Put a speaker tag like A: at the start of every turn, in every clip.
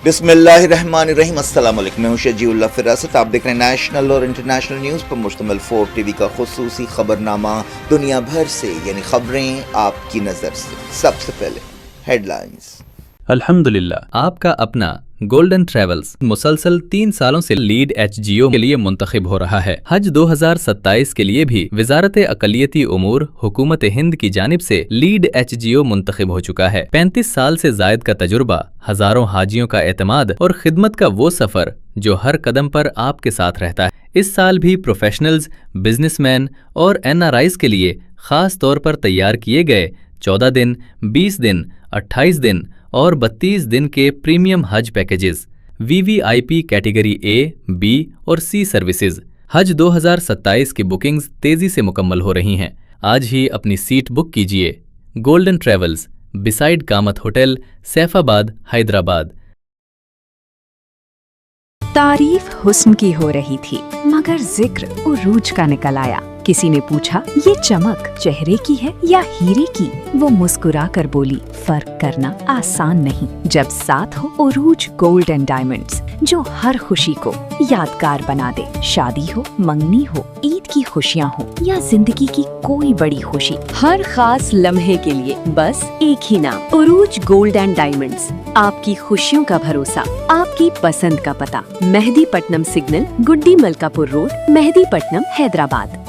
A: بسم اللہ الرحمن الرحیم۔ السلام علیکم، میں ہوں شجیع اللہ فراست۔ آپ دیکھ رہے ہیں نیشنل اور انٹرنیشنل نیوز پر مشتمل 4 ٹی وی کا خصوصی خبرنامہ دنیا بھر سے، یعنی خبریں آپ کی نظر سے۔ سب سے پہلے ہیڈ لائنز۔
B: الحمدللہ، آپ کا اپنا گولڈن ٹریولز مسلسل 3 سالوں سے لیڈ ایچ جی او کے لیے منتخب ہو رہا ہے۔ حج 2027 کے لیے بھی وزارت اقلیتی امور حکومت ہند کی جانب سے لیڈ ایچ جی او منتخب ہو چکا ہے۔ 35 سال سے زائد کا تجربہ، ہزاروں حاجیوں کا اعتماد اور خدمت کا وہ سفر جو ہر قدم پر آپ کے ساتھ رہتا ہے۔ اس سال بھی پروفیشنلز، بزنس مین اور این آر آئیز کے لیے خاص طور پر تیار کیے گئے 14 دن، 20 دن، 28 دن اور 32 دن کے پریمیم حج packages, V V I P category A, B اور سی سروسز۔ حج 2027 کی بکنگز تیزی سے مکمل ہو رہی ہیں۔ آج ہی اپنی سیٹ بک کیجیے۔ Golden Travels, beside Kamat hotel, Saifabad, Hyderabad.
C: تعریف حسن کی ہو رہی تھی مگر ذکر عروج کا نکل آیا۔ کسی نے پوچھا یہ چمک چہرے کی ہے یا ہیرے کی؟ وہ مسکرا کر بولی فرق کرنا آسان نہیں جب ساتھ ہو عروج گولڈ اینڈ ڈائمنڈز، جو ہر خوشی کو یادگار بنا دے۔ شادی ہو، منگنی ہو، عید کی خوشیاں ہو یا زندگی کی کوئی بڑی خوشی، ہر خاص لمحے کے لیے بس ایک ہی نام، عروج گولڈ اینڈ ڈائمنڈز۔ آپ کی خوشیوں کا بھروسہ، آپ کی پسند کا پتہ، مہدی پٹنم سگنل، گڈی ملکا پور روڈ، مہدی پٹنم، حیدرآباد۔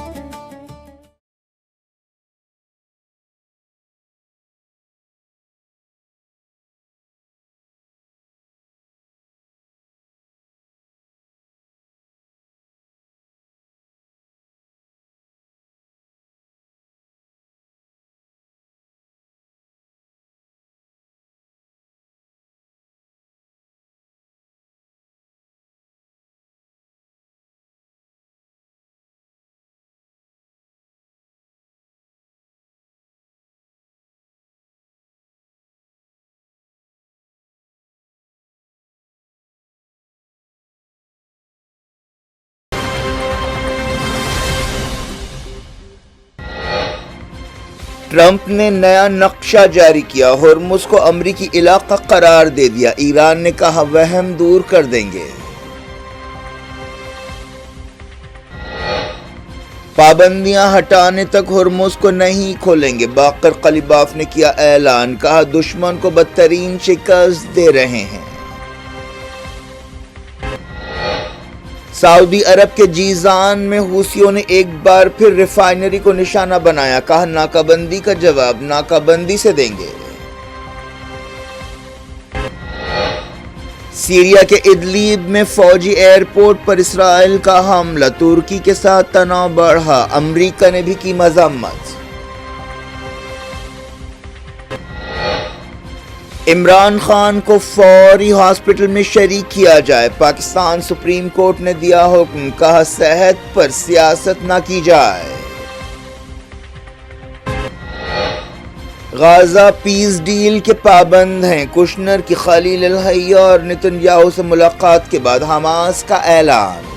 A: ٹرمپ نے نیا نقشہ جاری کیا، ہرمز کو امریکی علاقہ قرار دے دیا۔ ایران نے کہا وہم دور کر دیں گے۔ پابندیاں ہٹانے تک ہرمز کو نہیں کھولیں گے، باقر قلیباف نے کیا اعلان، کہا دشمن کو بدترین شکست دے رہے ہیں۔ سعودی عرب کے جیزان میں حوثیوں نے ایک بار پھر ریفائنری کو نشانہ بنایا، کہا ناکہ بندی کا جواب ناکہ بندی سے دیں گے۔ سیریا کے ادلیب میں فوجی ایئرپورٹ پر اسرائیل کا حملہ، ترکی کے ساتھ تناؤ بڑھا، امریکہ نے بھی کی مذمت۔ عمران خان کو فوری ہاسپٹل میں شریک کیا جائے، پاکستان سپریم کورٹ نے دیا حکم، کہا صحت پر سیاست نہ کی جائے۔ غزہ پیس ڈیل کے پابند ہیں، کشنر کی خلیل الحیہ اور نتنیاہو سے ملاقات کے بعد حماس کا اعلان۔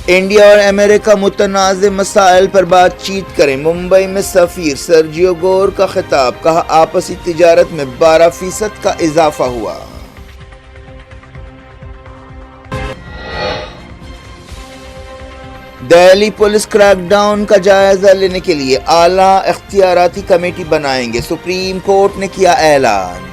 A: انڈیا اور امریکہ متنازع مسائل پر بات چیت کریں، ممبئی میں سفیر سرجیو گور کا خطاب، کہا آپسی تجارت میں 12% کا اضافہ ہوا۔ دہلی پولیس کریک ڈاؤن کا جائزہ لینے کے لیے اعلیٰ اختیاراتی کمیٹی بنائیں گے، سپریم کورٹ نے کیا اعلان۔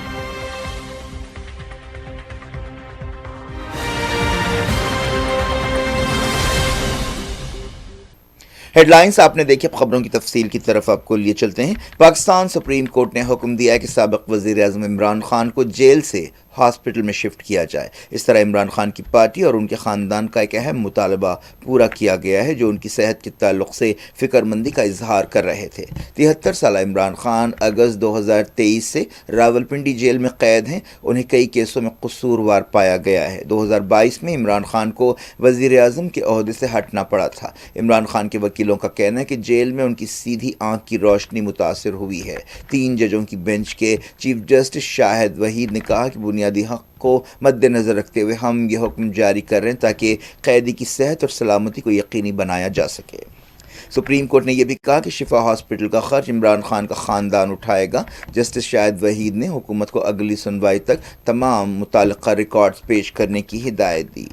A: ہیڈ لائنز آپ نے دیکھی، اب خبروں کی تفصیل کی طرف آپ کو لیے چلتے ہیں۔ پاکستان سپریم کورٹ نے حکم دیا ہے کہ سابق وزیر اعظم عمران خان کو جیل سے ہاسپٹل میں شفٹ کیا جائے۔ اس طرح عمران خان کی پارٹی اور ان کے خاندان کا ایک اہم مطالبہ پورا کیا گیا ہے، جو ان کی صحت کے تعلق سے فکر مندی کا اظہار کر رہے تھے۔ 73 سالہ عمران خان اگست 2023 سے راولپنڈی جیل میں قید ہیں، انہیں کئی کیسوں میں قصوروار پایا گیا ہے۔ 2022 میں عمران خان کو وزیر اعظم کے عہدے سے ہٹنا پڑا تھا۔ عمران خان کے وکیلوں کا کہنا ہے کہ جیل میں ان کی سیدھی آنکھ کی روشنی متاثر ہوئی ہے۔ 3 ججوں کی بینچ کے چیف جسٹس شاہد وحید نے کہا کہ بنیادی حق کو مد نظر رکھتے ہوئے ہم یہ حکم جاری کر رہے ہیں تاکہ قیدی کی صحت اور سلامتی کو یقینی بنایا جا سکے۔ سپریم کورٹ نے یہ بھی کہا کہ شفا ہاسپٹل کا خرچ عمران خان کا خاندان اٹھائے گا۔ جسٹس شاہد وحید نے حکومت کو اگلی سنوائی تک تمام متعلقہ ریکارڈز پیش کرنے کی ہدایت دی۔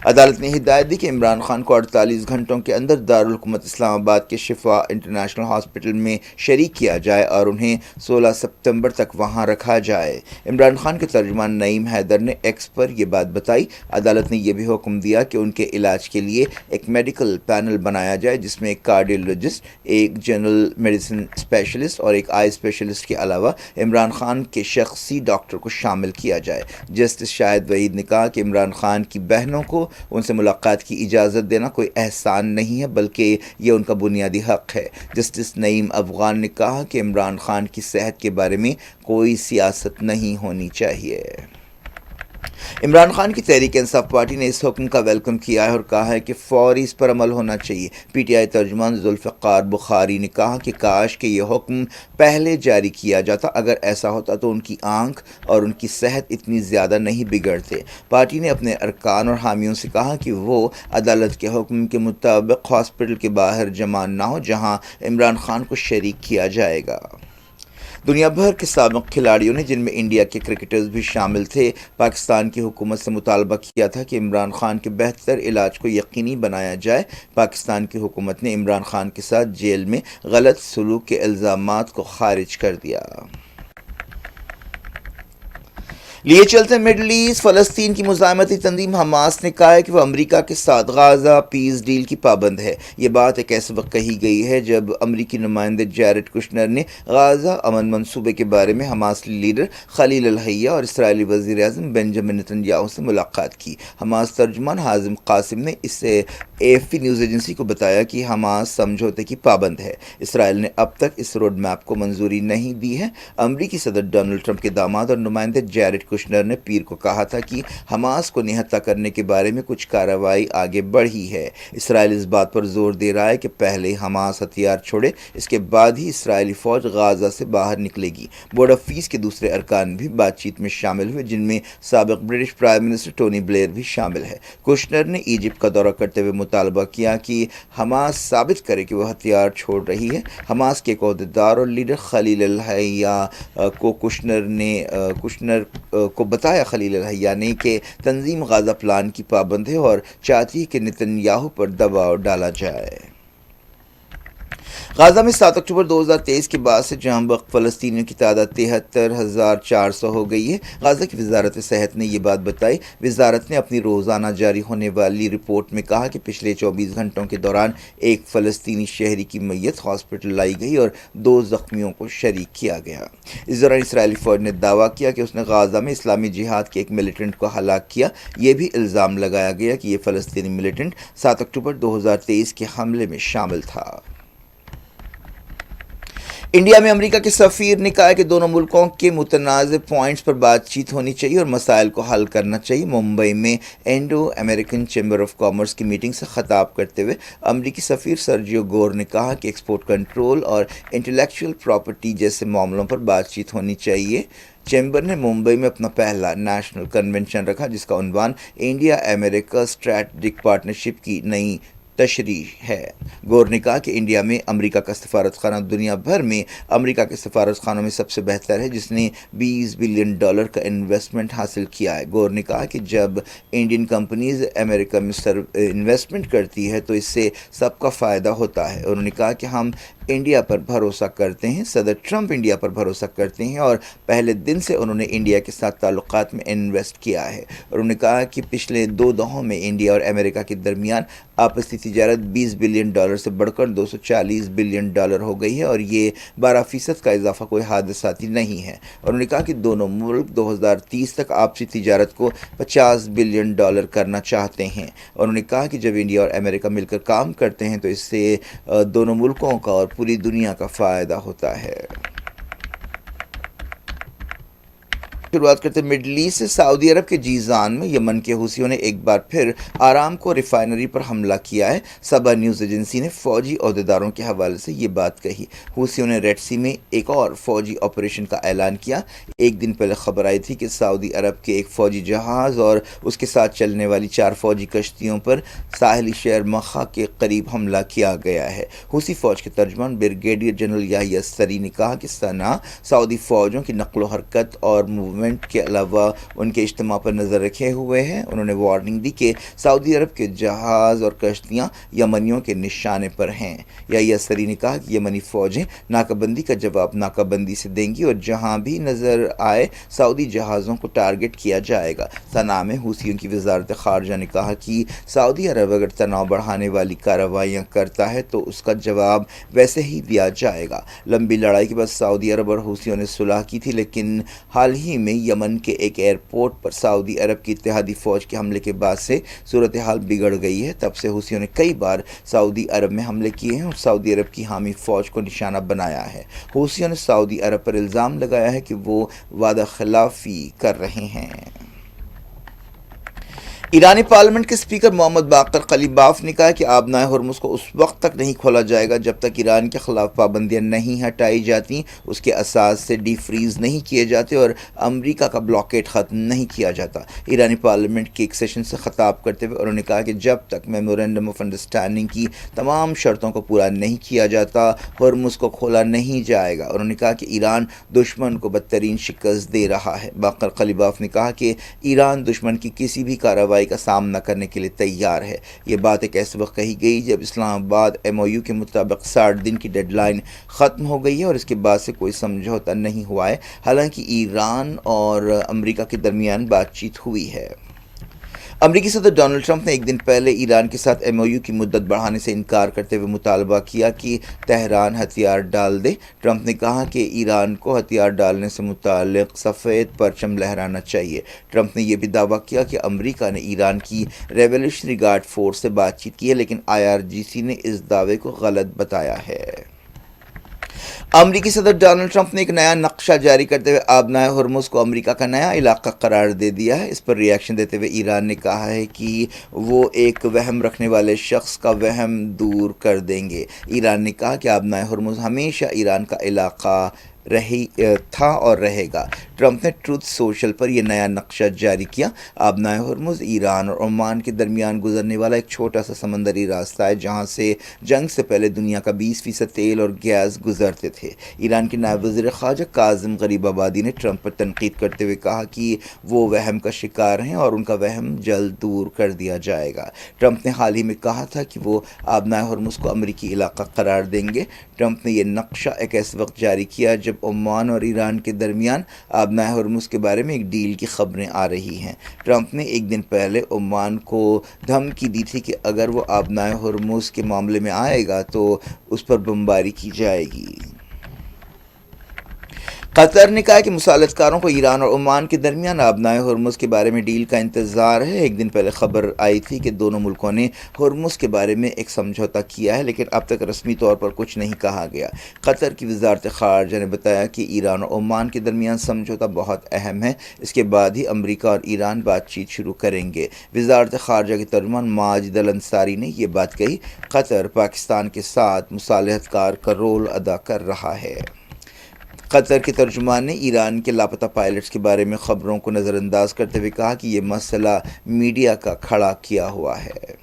A: عدالت نے ہدایت دی کہ عمران خان کو 48 گھنٹوں کے اندر دارالحکومت اسلام آباد کے شفا انٹرنیشنل ہاسپٹل میں شریک کیا جائے اور انہیں 16 ستمبر تک وہاں رکھا جائے۔ عمران خان کے ترجمان نعیم حیدر نے ایکس پر یہ بات بتائی۔ عدالت نے یہ بھی حکم دیا کہ ان کے علاج کے لیے ایک میڈیکل پینل بنایا جائے جس میں ایک کارڈیولوجسٹ، ایک جنرل میڈیسن اسپیشلسٹ اور ایک آئی اسپیشلسٹ کے علاوہ عمران خان کے شخصی ڈاکٹر کو شامل کیا جائے۔ جسٹس شاہد وحید نے کہا کہ عمران خان کی بہنوں کو ان سے ملاقات کی اجازت دینا کوئی احسان نہیں ہے بلکہ یہ ان کا بنیادی حق ہے۔ جسٹس نعیم افغان نے کہا کہ عمران خان کی صحت کے بارے میں کوئی سیاست نہیں ہونی چاہیے۔ عمران خان کی تحریک انصاف پارٹی نے اس حکم کا ویلکم کیا ہے اور کہا ہے کہ فوری اس پر عمل ہونا چاہیے۔ پی ٹی آئی ترجمان ذوالفقار بخاری نے کہا کہ کاش کہ یہ حکم پہلے جاری کیا جاتا، اگر ایسا ہوتا تو ان کی آنکھ اور ان کی صحت اتنی زیادہ نہیں بگڑتے۔ پارٹی نے اپنے ارکان اور حامیوں سے کہا کہ وہ عدالت کے حکم کے مطابق ہاسپٹل کے باہر جمع نہ ہو جہاں عمران خان کو شریک کیا جائے گا۔ دنیا بھر کے سابق کھلاڑیوں نے، جن میں انڈیا کے کرکٹرز بھی شامل تھے، پاکستان کی حکومت سے مطالبہ کیا تھا کہ عمران خان کے بہتر علاج کو یقینی بنایا جائے۔ پاکستان کی حکومت نے عمران خان کے ساتھ جیل میں غلط سلوک کے الزامات کو خارج کر دیا۔ لیے چلتے مڈل ایسٹ، فلسطین کی مزاحمتی تنظیم حماس نے کہا ہے کہ وہ امریکہ کے ساتھ غازہ پیس ڈیل کی پابند ہے۔ یہ بات ایک ایسے وقت کہی گئی ہے جب امریکی نمائندے جیرڈ کشنر نے غازہ امن منصوبے کے بارے میں حماس لیڈر خلیل الحیہ اور اسرائیلی وزیر اعظم بنجامن نتن یاہو سے ملاقات کی۔ حماس ترجمان حازم قاسم نے اسے AFP نیوز ایجنسی کو بتایا کہ حماس سمجھوتے کی پابند ہے۔ اسرائیل نے اب تک اس روڈ میپ کو منظوری نہیں دی ہے۔ امریکی صدر ڈونلڈ ٹرمپ کے داماد اور نمائندے جیرڈ کشنر نے پیر کو کہا تھا کہ حماس کو نہتہ کرنے کے بارے میں کچھ کارروائی آگے بڑھی ہے۔ اسرائیل اس بات پر زور دے رہا ہے کہ پہلے حماس ہتھیار چھوڑے، اس کے بعد ہی اسرائیلی فوج غازہ سے باہر نکلے گی۔ بورڈ آف پیس کے دوسرے ارکان بھی بات چیت میں شامل ہوئے، جن میں سابق British prime minister Tony Blair بھی شامل ہے۔ کشنر نے ایجپٹ کا دورہ کرتے ہوئے مطالبہ کیا کہ حماس ثابت کرے کہ وہ ہتھیار چھوڑ رہی ہے۔ حماس کے ایک عہدیدار اور لیڈر خلیل الحیہ کو کشنر کو بتایا خلیل الحیہ نے کہ تنظیم غازہ پلان کی پابند ہے اور چاہتی ہے کہ نتن یاہو پر دباؤ ڈالا جائے۔ غازہ میں 7 اکتوبر 2023 کے بعد سے جہاں بخت فلسطینیوں کی تعداد 73,400 ہو گئی ہے۔ غازہ کی وزارت صحت نے یہ بات بتائی۔ وزارت نے اپنی روزانہ جاری ہونے والی رپورٹ میں کہا کہ پچھلے 24 گھنٹوں کے دوران ایک فلسطینی شہری کی میت ہاسپٹل لائی گئی اور 2 زخمیوں کو شریک کیا گیا۔ اس دوران اسرائیلی فوج نے دعویٰ کیا کہ اس نے غازہ میں اسلامی جہاد کے ایک ملیٹنٹ کو ہلاک کیا۔ یہ بھی الزام لگایا گیا کہ یہ فلسطینی ملیٹنٹ 7 اکتوبر 2023 کے حملے میں شامل تھا۔ انڈیا میں امریکہ کے سفیر نے کہا کہ دونوں ملکوں کے متنازع پوائنٹس پر بات چیت ہونی چاہیے اور مسائل کو حل کرنا چاہیے۔ ممبئی میں Indo American chamber of commerce کی میٹنگ سے خطاب کرتے ہوئے امریکی سفیر سرجیو گور نے کہا کہ ایکسپورٹ کنٹرول اور انٹلیکچوئل پراپرٹی جیسے معاملوں پر بات چیت ہونی چاہیے۔ چیمبر نے ممبئی میں اپنا پہلا نیشنل کنونشن رکھا جس کا عنوان انڈیا امریکہ اسٹریٹجک پارٹنرشپ کی نئی تشریح ہے۔ گور نے کہا کہ انڈیا میں امریکہ کا سفارت خانہ دنیا بھر میں امریکہ کے سفارت خانوں میں سب سے بہتر ہے، جس نے $20 بلین کا انویسٹمنٹ حاصل کیا ہے۔ گور نے کہا کہ جب انڈین کمپنیز امریکہ میں انویسٹمنٹ کرتی ہے تو اس سے سب کا فائدہ ہوتا ہے۔ انہوں نے کہا کہ ہم انڈیا پر بھروسہ کرتے ہیں، صدر ٹرمپ انڈیا پر بھروسہ کرتے ہیں اور پہلے دن سے انہوں نے انڈیا کے ساتھ تعلقات میں انویسٹ کیا ہے۔ انہوں نے کہا کہ پچھلے 2 دہائیوں میں انڈیا اور امریکہ کے درمیان آپسی تجارت $20 بلین سے بڑھ کر $240 بلین ہو گئی ہے اور یہ 12% کا اضافہ کوئی حادثاتی نہیں ہے۔ انہوں نے کہا کہ دونوں ملک 2030 تک آپسی تجارت کو $50 بلین کرنا چاہتے ہیں۔ انہوں نے کہا کہ جب انڈیا اور امریکہ مل کر کام کرتے ہیں تو اس سے دونوں ملکوں کا اور پوری دنیا کا فائدہ ہوتا ہے۔ شروعات کرتے مڈل ایسٹ سے سعودی عرب کے جیزان میں یمن کے حوثیوں نے ایک بار پھر آرامکو ریفائنری پر حملہ کیا ہے۔ سبا نیوز ایجنسی نے فوجی عہدیداروں کے حوالے سے یہ بات کہی۔ حوثیوں نے ریڈ سی میں ایک اور فوجی آپریشن کا اعلان کیا۔ ایک دن پہلے خبر آئی تھی کہ سعودی عرب کے ایک فوجی جہاز اور اس کے ساتھ چلنے والی 4 فوجی کشتیوں پر ساحلی شہر مخا کے قریب حملہ کیا گیا ہے۔ حوثی فوج کے ترجمان بریگیڈیئر جنرل یحییٰ السری نے کہا کہ صنعاء سعودی فوجوں کی نقل و حرکت اور موومنٹ کے علاوہ ان کے اجتماع پر نظر رکھے ہوئے ہیں۔ انہوں نے وارننگ دی کہ سعودی عرب کے جہاز اور کشتیاں یمنیوں کے نشانے پر ہیں۔ یحییٰ السری نے کہا کہ یمنی فوجیں ناکہ بندی کا جواب ناکہ بندی سے دیں گی اور جہاں بھی نظر آئے سعودی جہازوں کو ٹارگٹ کیا جائے گا۔ صنعاء میں حوثیوں کی وزارت خارجہ نے کہا کہ سعودی عرب اگر تناؤ بڑھانے والی کارروائیاں کرتا ہے تو اس کا جواب ویسے ہی دیا جائے گا۔ لمبی لڑائی کے بعد سعودی عرب اور حوثیوں نے صلح کی تھی، لیکن حال ہی میں یمن کے ایک ایئرپورٹ پر سعودی عرب کی اتحادی فوج کے حملے کے بعد سے صورتحال بگڑ گئی ہے۔ تب سے حوثیوں نے کئی بار سعودی عرب میں حملے کیے ہیں اور سعودی عرب کی حامی فوج کو نشانہ بنایا ہے۔ حوثیوں نے سعودی عرب پر الزام لگایا ہے کہ وہ وعدہ خلافی کر رہے ہیں۔ ایرانی پارلیمنٹ کے اسپیکر محمد باقر قلیباف نے کہا کہ آبنائے ہرمز کو اس وقت تک نہیں کھولا جائے گا جب تک ایران کے خلاف پابندیاں نہیں ہٹائی جاتی، اس کے اساس سے ڈی فریز نہیں کیے جاتے اور امریکہ کا بلاکیڈ ختم نہیں کیا جاتا۔ ایرانی پارلیمنٹ کے ایک سیشن سے خطاب کرتے ہوئے انہوں نے کہا کہ جب تک میمورینڈم آف انڈرسٹینڈنگ کی تمام شرطوں کو پورا نہیں کیا جاتا ہرمز کو کھولا نہیں جائے گا۔ انہوں نے کہا کہ ایران دشمن کو بدترین شکست دے رہا ہے۔ باقر قلیباف نے کہا کہ ایران دشمن کی کسی بھی کارروائی کا سامنا کرنے کے لیے تیار ہے۔ یہ بات ایک ایسے وقت کہی گئی جب اسلام آباد MOU کے مطابق 60 دن کی ڈیڈ لائن ختم ہو گئی ہے اور اس کے بعد سے کوئی سمجھوتا نہیں ہوا ہے، حالانکہ ایران اور امریکہ کے درمیان بات چیت ہوئی ہے۔ امریکی صدر ڈونلڈ ٹرمپ نے ایک دن پہلے ایران کے ساتھ MOU کی مدت بڑھانے سے انکار کرتے ہوئے مطالبہ کیا کہ تہران ہتھیار ڈال دے۔ ٹرمپ نے کہا کہ ایران کو ہتھیار ڈالنے سے متعلق سفید پرچم لہرانا چاہیے۔ ٹرمپ نے یہ بھی دعویٰ کیا کہ امریکہ نے ایران کی ریولیوشنری گارڈ فورس سے بات چیت کی ہے، لیکن IRGC نے اس دعوے کو غلط بتایا ہے۔ امریکی صدر ڈونلڈ ٹرمپ نے ایک نیا نقشہ جاری کرتے ہوئے آبنائے ہرمز کو امریکہ کا نیا علاقہ قرار دے دیا ہے۔ اس پر ری ایکشن دیتے ہوئے ایران نے کہا ہے کہ وہ ایک وہم رکھنے والے شخص کا وہم دور کر دیں گے۔ ایران نے کہا کہ آبنائے ہرمز ہمیشہ ایران کا علاقہ تھا اور رہے گا۔ ٹرمپ نے ٹروتھ سوشل پر یہ نیا نقشہ جاری کیا۔ آبنائے ہرمز ایران اور عمان کے درمیان گزرنے والا ایک چھوٹا سا سمندری راستہ ہے جہاں سے جنگ سے پہلے دنیا کا 20% تیل اور گیس گزرتے تھے۔ ایران کے نائب وزیر خارجہ کاظم غریب آبادی نے ٹرمپ پر تنقید کرتے ہوئے کہا کہ وہ وہم کا شکار ہیں اور ان کا وہم جلد دور کر دیا جائے گا۔ ٹرمپ نے حال ہی میں کہا تھا کہ وہ آبنائے ہرمز کو امریکی علاقہ قرار دیں گے۔ ٹرمپ نے یہ نقشہ ایک ایسے وقت جاری کیا جب عمان اور ایران کے درمیان آبنائے ہرمز کے بارے میں ایک ڈیل کی خبریں آ رہی ہیں۔ ٹرمپ نے ایک دن پہلے عمان کو دھمکی دی تھی کہ اگر وہ آبنائے ہرمز کے معاملے میں آئے گا تو اس پر بمباری کی جائے گی۔ قطر نے کہا کہ مصالحت کاروں کو ایران اور عمان کے درمیان آبنائے ہرمز کے بارے میں ڈیل کا انتظار ہے۔ ایک دن پہلے خبر آئی تھی کہ دونوں ملکوں نے ہرمز کے بارے میں ایک سمجھوتا کیا ہے، لیکن اب تک رسمی طور پر کچھ نہیں کہا گیا۔ قطر کی وزارت خارجہ نے بتایا کہ ایران اور عمان کے درمیان سمجھوتا بہت اہم ہے، اس کے بعد ہی امریکہ اور ایران بات چیت شروع کریں گے۔ وزارت خارجہ کے ترجمان ماجد الانصاری نے یہ بات کہی۔ قطر پاکستان کے ساتھ مصالحت کار کا رول ادا کر رہا ہے۔ قطر کے ترجمان نے ایران کے لاپتہ پائلٹس کے بارے میں خبروں کو نظر انداز کرتے ہوئے کہا کہ یہ مسئلہ میڈیا کا کھڑا کیا ہوا ہے۔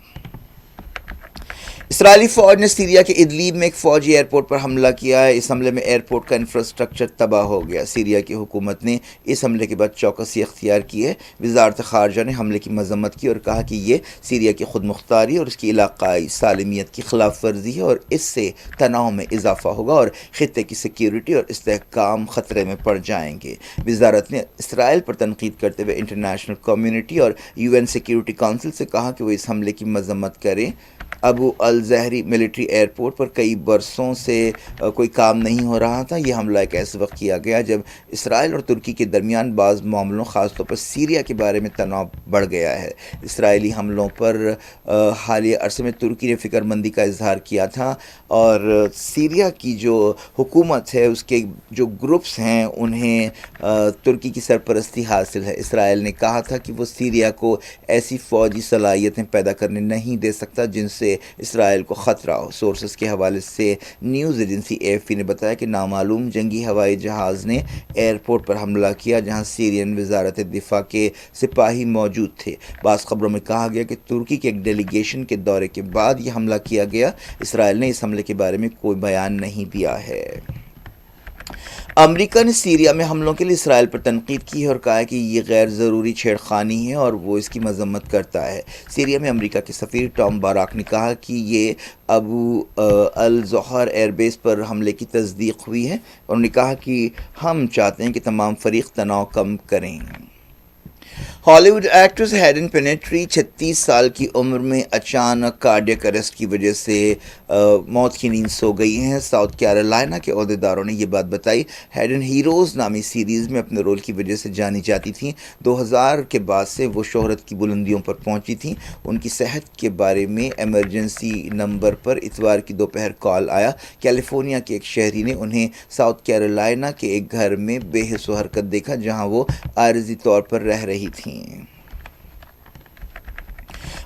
A: اسرائیلی فوج نے سیریا کے ادلیب میں ایک فوجی ایئرپورٹ پر حملہ کیا ہے۔ اس حملے میں ایئرپورٹ کا انفراسٹرکچر تباہ ہو گیا۔ سیریا کی حکومت نے اس حملے کے بعد چوکسی اختیار کی ہے۔ وزارت خارجہ نے حملے کی مذمت کی اور کہا کہ یہ سیریا کی خود مختاری اور اس کی علاقائی سالمیت کی خلاف ورزی ہے اور اس سے تناؤ میں اضافہ ہوگا اور خطے کی سیکیورٹی اور استحکام خطرے میں پڑ جائیں گے۔ وزارت نے اسرائیل پر تنقید کرتے ہوئے انٹرنیشنل کمیونٹی اور UN سیکیورٹی کونسل سے کہا کہ وہ اس حملے کی مذمت کریں۔ ابو الزہری ملٹری ایئرپورٹ پر کئی برسوں سے کوئی کام نہیں ہو رہا تھا۔ یہ حملہ ایک ایسے وقت کیا گیا جب اسرائیل اور ترکی کے درمیان بعض معاملوں خاص طور پر سیریا کے بارے میں تناؤ بڑھ گیا ہے۔ اسرائیلی حملوں پر حالیہ عرصے میں ترکی نے فکر مندی کا اظہار کیا تھا اور سیریا کی جو حکومت ہے اس کے جو گروپس ہیں انہیں ترکی کی سرپرستی حاصل ہے۔ اسرائیل نے کہا تھا کہ وہ سیریا کو ایسی فوجی صلاحیتیں پیدا کرنے نہیں دے سکتا جن سے اسرائیل کو خطرہ ہو۔ سورسز کے حوالے سے نیوز ایجنسی AFP نے بتایا کہ نامعلوم جنگی ہوائی جہاز نے ایئرپورٹ پر حملہ کیا جہاں سیرین وزارت دفاع کے سپاہی موجود تھے۔ بعض خبروں میں کہا گیا کہ ترکی کے ایک ڈیلیگیشن کے دورے کے بعد یہ حملہ کیا گیا۔ اسرائیل نے اس حملے کے بارے میں کوئی بیان نہیں دیا ہے۔ امریکہ نے سیریا میں حملوں کے لیے اسرائیل پر تنقید کی ہے اور کہا ہے کہ یہ غیر ضروری چھیڑخانی ہے اور وہ اس کی مذمت کرتا ہے۔ سیریا میں امریکہ کے سفیر ٹام باراک نے کہا کہ یہ ابو الظہر ایئر بیس پر حملے کی تصدیق ہوئی ہے۔ انہوں نے کہا کہ ہم چاہتے ہیں کہ تمام فریق تناؤ کم کریں۔ ہالی ووڈ ایکٹریس ہیڈن پینیٹری 36 سال کی عمر میں اچانک کارڈیک اریسٹ کی وجہ سے موت کی نیند سو گئی ہیں۔ ساؤتھ کیرولائنا کے عہدیداروں نے یہ بات بتائی۔ ہیڈن ہیروز نامی سیریز میں اپنے رول کی وجہ سے جانی جاتی تھیں۔ 2000 کے بعد سے وہ شہرت کی بلندیوں پر پہنچی تھیں۔ ان کی صحت کے بارے میں ایمرجنسی نمبر پر اتوار کی دوپہر کال آیا۔ کیلیفورنیا کے ایک شہری نے انہیں ساؤتھ کیرولائنا کے ایک گھر میں بے حس و حرکت دیکھا جہاں وہ عارضی طور پر رہ رہی تھیں۔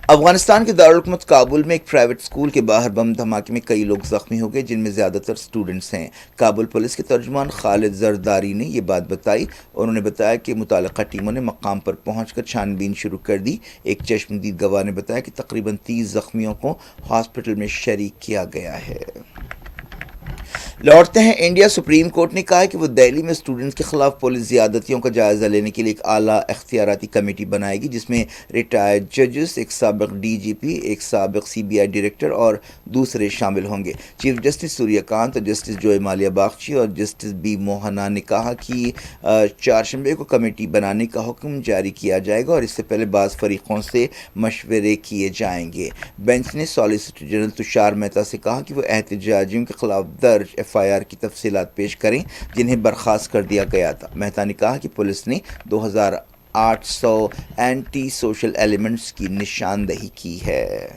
A: افغانستان کے دارالحکومت کابل میں ایک پرائیویٹ اسکول کے باہر بم دھماکے میں کئی لوگ زخمی ہو گئے جن میں زیادہ تر اسٹوڈنٹس ہیں۔ کابل پولیس کے ترجمان خالد زرداری نے یہ بات بتائی۔ انہوں نے بتایا کہ متعلقہ ٹیموں نے مقام پر پہنچ کر چھان بین شروع کر دی۔ ایک چشمدید گواہ نے بتایا کہ تقریباً 30 زخمیوں کو ہاسپٹل میں شریک کیا گیا ہے۔ لوٹتے ہیں انڈیا۔ سپریم کورٹ نے کہا ہے کہ وہ دہلی میں اسٹوڈنٹس کے خلاف پولیس زیادتیوں کا جائزہ لینے کے لیے ایک اعلیٰ اختیاراتی کمیٹی بنائے گی جس میں ریٹائرڈ ججز، ایک سابق DGP، ایک سابق CBI ڈائریکٹر اور دوسرے شامل ہوں گے۔ چیف جسٹس سوریہ کانت اور جسٹس جوئے مالیہ باگچی اور جسٹس B موہنا نے کہا کہ چہارشنبے کو کمیٹی بنانے کا حکم جاری کیا جائے گا اور اس سے پہلے بعض فریقوں سے مشورے کیے جائیں گے۔ بینچ نے سالیسیٹر جنرل تشار مہتا سے کہا کہ وہ احتجاجیوں کے خلاف درج FIR کی تفصیلات پیش کریں جنہیں برخاست کر دیا گیا تھا۔ مہتا نے کہا کہ پولیس نے 2800 اینٹی سوشل ایلیمنٹس کی نشاندہی کی ہے۔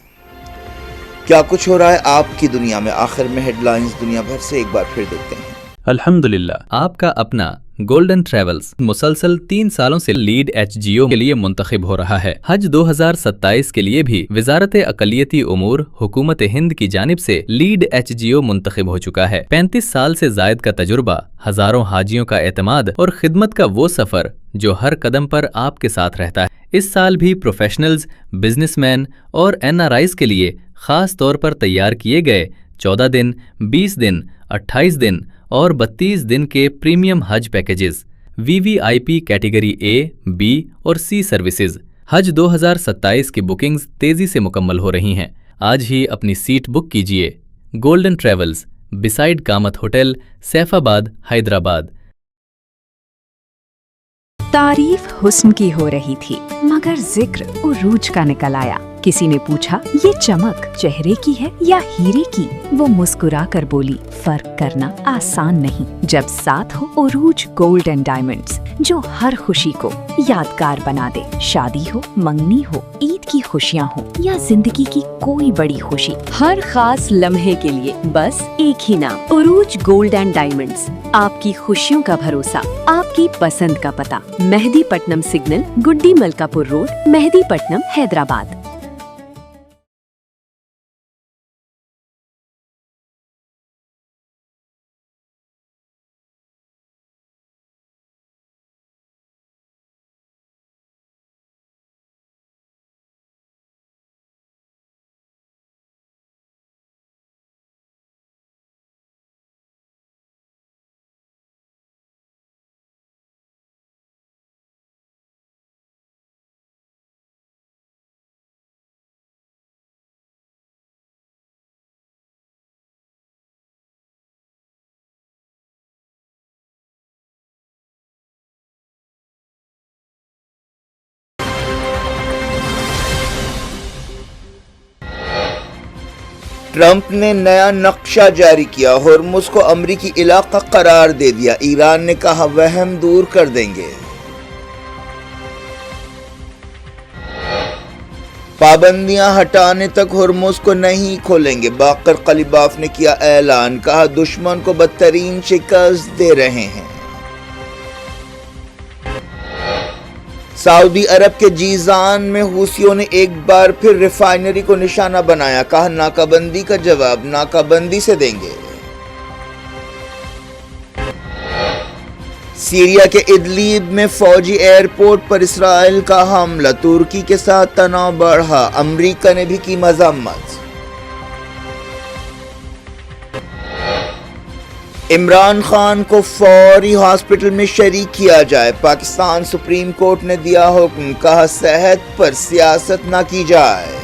A: کیا کچھ ہو رہا ہے آپ کی دنیا میں؟ آخر میں ہیڈ لائنز دنیا بھر سے ایک بار پھر دیکھتے ہیں۔
B: الحمدللہ آپ کا اپنا گولڈن ٹریولز مسلسل 3 سالوں سے لیڈ HGO کے لیے منتخب ہو رہا ہے۔ حج 2027 کے لیے بھی وزارت اقلیتی امور حکومت ہند کی جانب سے لیڈ HGO منتخب ہو چکا ہے۔ 35 سال سے زائد کا تجربہ، ہزاروں حاجیوں کا اعتماد اور خدمت کا وہ سفر جو ہر قدم پر آپ کے ساتھ رہتا ہے۔ اس سال بھی پروفیشنلز، بزنس مین اور NRIs کے لیے خاص طور پر تیار کیے گئے 14 دن، 20 دن، 28 دن اور 32 دن کے پریمیم حج packages, VVIP category A، B اور C سروسز۔ حج 2027 کی بکنگز تیزی سے مکمل ہو رہی ہیں۔ آج ہی اپنی سیٹ بک کیجیے۔ Golden Travels, beside Kamat hotel, Saifabad, Hyderabad.
C: تعریف حسن کی ہو رہی تھی مگر ذکر عروج کا نکل آیا۔ کسی نے پوچھا یہ چمک چہرے کی ہے یا ہیرے کی؟ وہ مسکرا کر بولی فرق کرنا آسان نہیں جب ساتھ ہو عروج گولڈ اینڈ ڈائمنڈز جو ہر خوشی کو یادگار بنا دے۔ شادی ہو، منگنی ہو، عید کی خوشیاں ہو یا زندگی کی کوئی بڑی خوشی، ہر خاص لمحے کے لیے بس ایک ہی نام، عروج گولڈ اینڈ ڈائمنڈز۔ آپ کی خوشیوں کا بھروسہ، آپ کی پسند کا پتہ، مہدی پٹنم سگنل، گڈی ملکاپور روڈ، مہدی پٹنم، حیدرآباد۔
A: ٹرمپ نے نیا نقشہ جاری کیا، ہرمز کو امریکی علاقہ قرار دے دیا، ایران نے کہا وہم دور کر دیں گے۔ پابندیاں ہٹانے تک ہرمز کو نہیں کھولیں گے، باقر قلیباف نے کیا اعلان، کہا دشمن کو بدترین شکست دے رہے ہیں۔ سعودی عرب کے جیزان میں حوثیوں نے ایک بار پھر ریفائنری کو نشانہ بنایا، کہا ناکہ بندی کا جواب ناکہ بندی سے دیں گے۔ سیریا کے ادلیب میں فوجی ایئرپورٹ پر اسرائیل کا حملہ، ترکی کے ساتھ تناؤ بڑھا، امریکہ نے بھی کی مذمت۔ عمران خان کو فوری ہاسپٹل میں شریک کیا جائے، پاکستان سپریم کورٹ نے دیا حکم، کہا صحت پر سیاست نہ کی جائے۔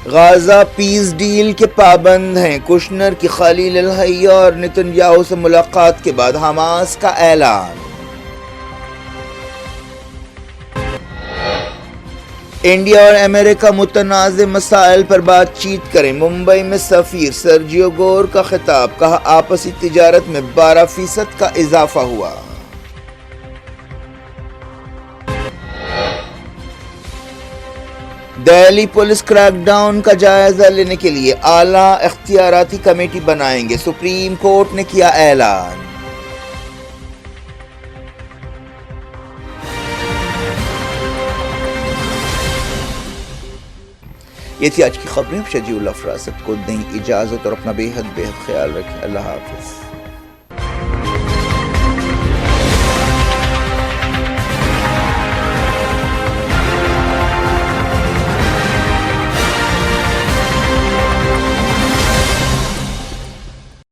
A: غازہ پیس ڈیل کے پابند ہیں، کشنر کی خلیل الحیہ اور نتنیاہو سے ملاقات کے بعد حماس کا اعلان۔ انڈیا اور امریکہ متنازع مسائل پر بات چیت کریں، ممبئی میں سفیر سرجیو گور کا خطاب، کہا آپسی تجارت میں 12% کا اضافہ ہوا۔ دہلی پولیس کریک ڈاؤن کا جائزہ لینے کے لیے اعلیٰ اختیاراتی کمیٹی بنائیں گے، سپریم کورٹ نے کیا اعلان۔ یہ تھی آج کی خبریں، شجیع اللہ فراست کو دیں اجازت اور اپنا بے حد خیال رکھیں۔ اللہ حافظ۔